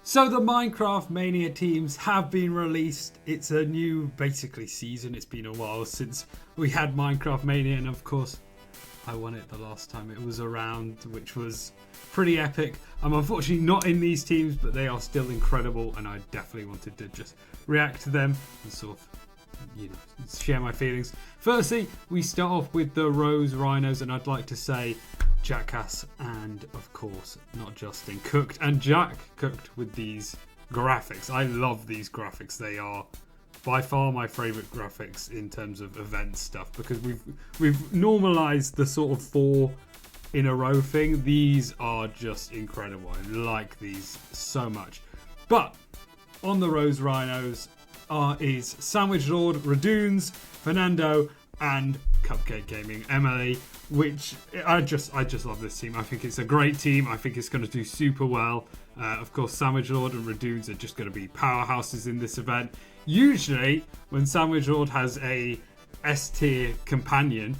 So the Minecraft Mania teams have been released. It's a new, basically, season. It's been a while since we had Minecraft Mania, and of course, I won it the last time it was around, which was pretty epic. I'm unfortunately not in these teams, but they are still incredible, and I definitely wanted to just react to them and sort of, share my feelings. Firstly, we start off with the Rose Rhinos, and I'd like to say Jackass and, of course, not Justin, Cooked and Jack Cooked with these graphics. I love these graphics. They are by far my favourite graphics in terms of event stuff, because we've normalised the sort of 4 in a row thing. These are just incredible. I like these so much. But on the Rose Rhinos is SandwichLord, Reddoons, Fernando, and Cupcake Gaming, Emily, which I just love this team. I think it's a great team. I think it's going to do super well. Of course, SandwichLord and Reddoons are just going to be powerhouses in this event. Usually, when SandwichLord has a S-tier companion,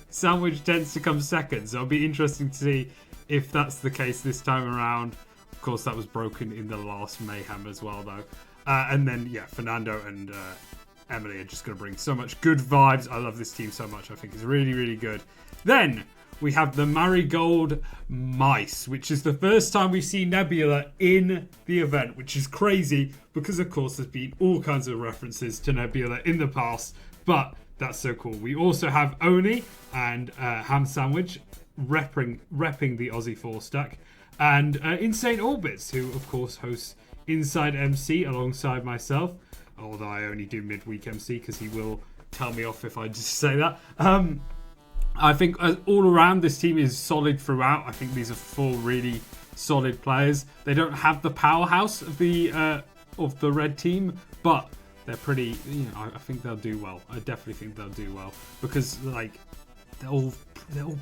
Sandwich tends to come second. So it'll be interesting to see if that's the case this time around. Of course, that was broken in the last Mayhem as well, though. And then, yeah, Fernando and Emily are just going to bring so much good vibes. I love this team so much. I think it's really, really good. Then we have the Marigold Mice, which is the first time we've seen Nebula in the event, which is crazy because, of course, there's been all kinds of references to Nebula in the past, but that's so cool. We also have Oni and Ham Sandwich repping the Aussie 4-stack, and Insane Orbits, who, of course, hosts Inside MC alongside myself, although I only do midweek MC because he will tell me off if I just say that. I think all around this team is solid throughout. I think these are 4 really solid players. They don't have the powerhouse of the red team, but they're pretty. I think they'll do well. I definitely think they'll do well because they're all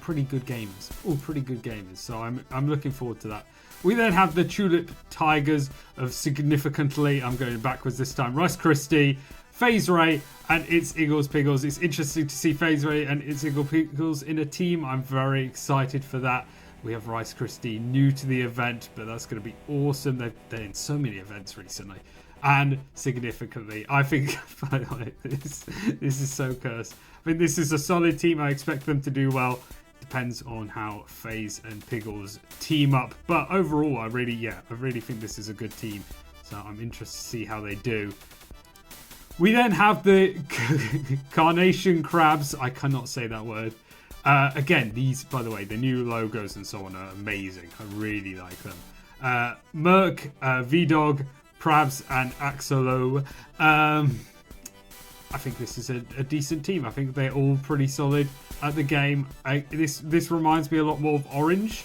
pretty good gamers. All pretty good gamers. So I'm looking forward to that. We then have the Tulip Tigers of significantly, I'm going backwards this time, Rice Christie, PhazeRay, and It's Eagles Piggles. It's interesting to see PhazeRay and It's Eagles Piggles in a team. I'm very excited for that. We have Rice Christie new to the event, but that's going to be awesome. They're in so many events recently. And significantly, I think, by the way, this is so cursed. I think this is a solid team. I expect them to do well. Depends on how Phase and Piggles team up. But overall, I really think this is a good team. So I'm interested to see how they do. We then have the Carnation Crabs. I cannot say that word. Again, these, by the way, the new logos and so on are amazing. I really like them. Merc, V-Dog, Prabs, and Axolo. I think this is a decent team. I think they're all pretty solid at the game. This reminds me a lot more of Orange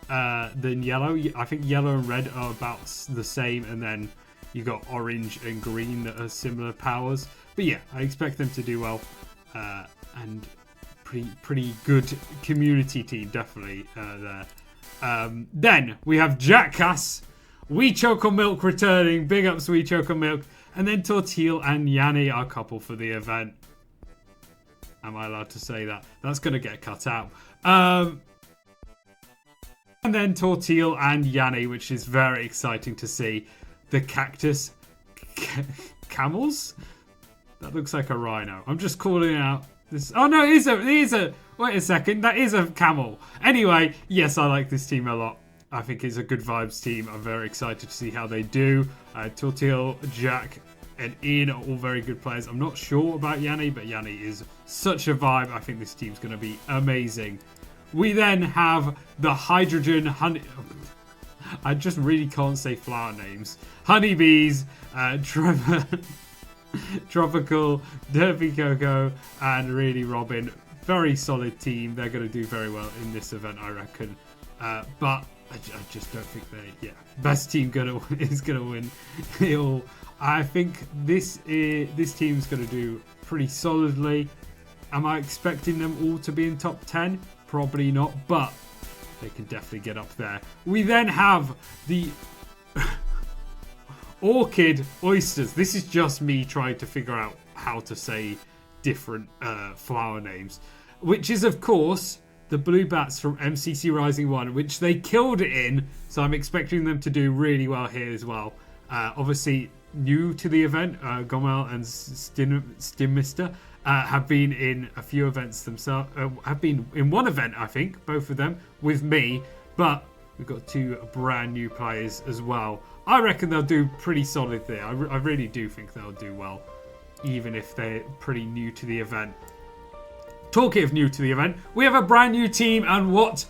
than Yellow. I think Yellow and Red are about the same, and then you got Orange and Green that are similar powers. But yeah, I expect them to do well, and pretty good community team definitely there. Then we have Jackass, Wee Choco Milk returning. Big up Sweet Choco Milk. And then Tortil and Yanni are a couple for the event. Am I allowed to say that? That's going to get cut out. And then Tortil and Yanni, which is very exciting to see. The Cactus Camels? That looks like a rhino. I'm just calling out this. Oh no, it is a. Wait a second. That is a camel. Anyway, yes, I like this team a lot. I think it's a good vibes team. I'm very excited to see how they do. Tortil, Jack, and Ian are all very good players. I'm not sure about Yanni, but Yanni is such a vibe. I think this team's going to be amazing. We then have the Hydrogen Honey. I just really can't say flower names. Honeybees, Tropical, Derpy Coco, and really Robin. Very solid team. They're going to do very well in this event, I reckon. But I just don't think best team is gonna win it all. I think this team's gonna do pretty solidly. Am I expecting them all to be in top 10? Probably not, but they can definitely get up there. We then have the Orchid Oysters. This is just me trying to figure out how to say different flower names, which is of course the Blue Bats from MCC Rising 1, which they killed it in. So I'm expecting them to do really well here as well. Obviously, new to the event, Gomel and Stimmister have been in a few events themselves. Have been in one event, I think, both of them, with me. But we've got 2 brand new players as well. I reckon they'll do pretty solid there. I really do think they'll do well, even if they're pretty new to the event. Talking of new to the event, we have a brand new team, and what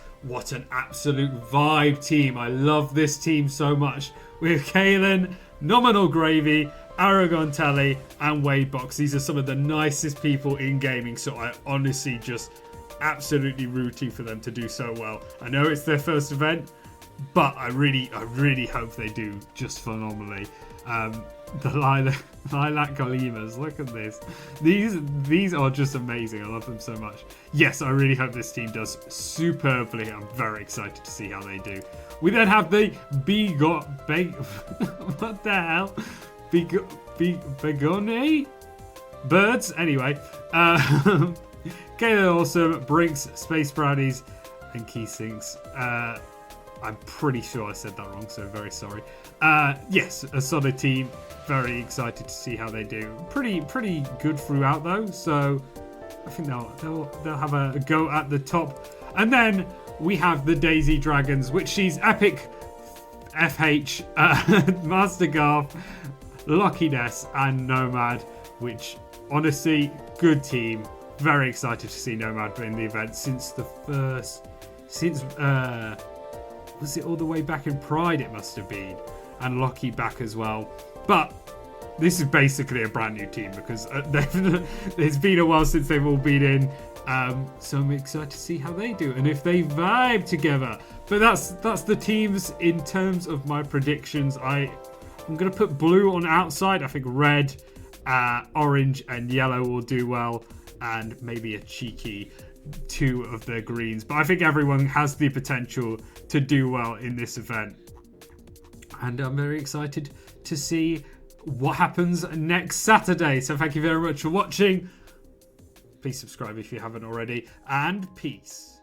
an absolute vibe team. I love this team so much. We have Kalen, Nominal Gravy, Aragon Telly, and Wade Box. These are some of the nicest people in gaming, so I honestly just absolutely rooting for them to do so well. I know it's their first event, but I really hope they do just phenomenally. The Lilac Golimas, look at this. These are just amazing. I love them so much. Yes, I really hope this team does superbly. I'm very excited to see how they do. We then have the what the hell? Begone? Birds? Anyway. Kayla Awesome, Brinks, Space Brownies, and Key Sinks. I'm pretty sure I said that wrong, so very sorry. Yes, a solid team. Very excited to see how they do. Pretty good throughout though, so I think they'll have a go at the top. And then we have the Daisy Dragons, which she's Epic, FH, Master Garth, Luckiness, and Nomad, which honestly, good team. Very excited to see Nomad in the event since was it all the way back in Pride? It must have been, and Lockie back as well. But this is basically a brand new team because it's been a while since they've all been in. So I'm excited to see how they do and if they vibe together. But that's the teams in terms of my predictions. I'm going to put blue on outside. I think red, orange, and yellow will do well, and maybe a cheeky 2 of the greens. But I think everyone has the potential to do well in this event. And I'm very excited to see what happens next Saturday. So thank you very much for watching. Please subscribe if you haven't already. And peace.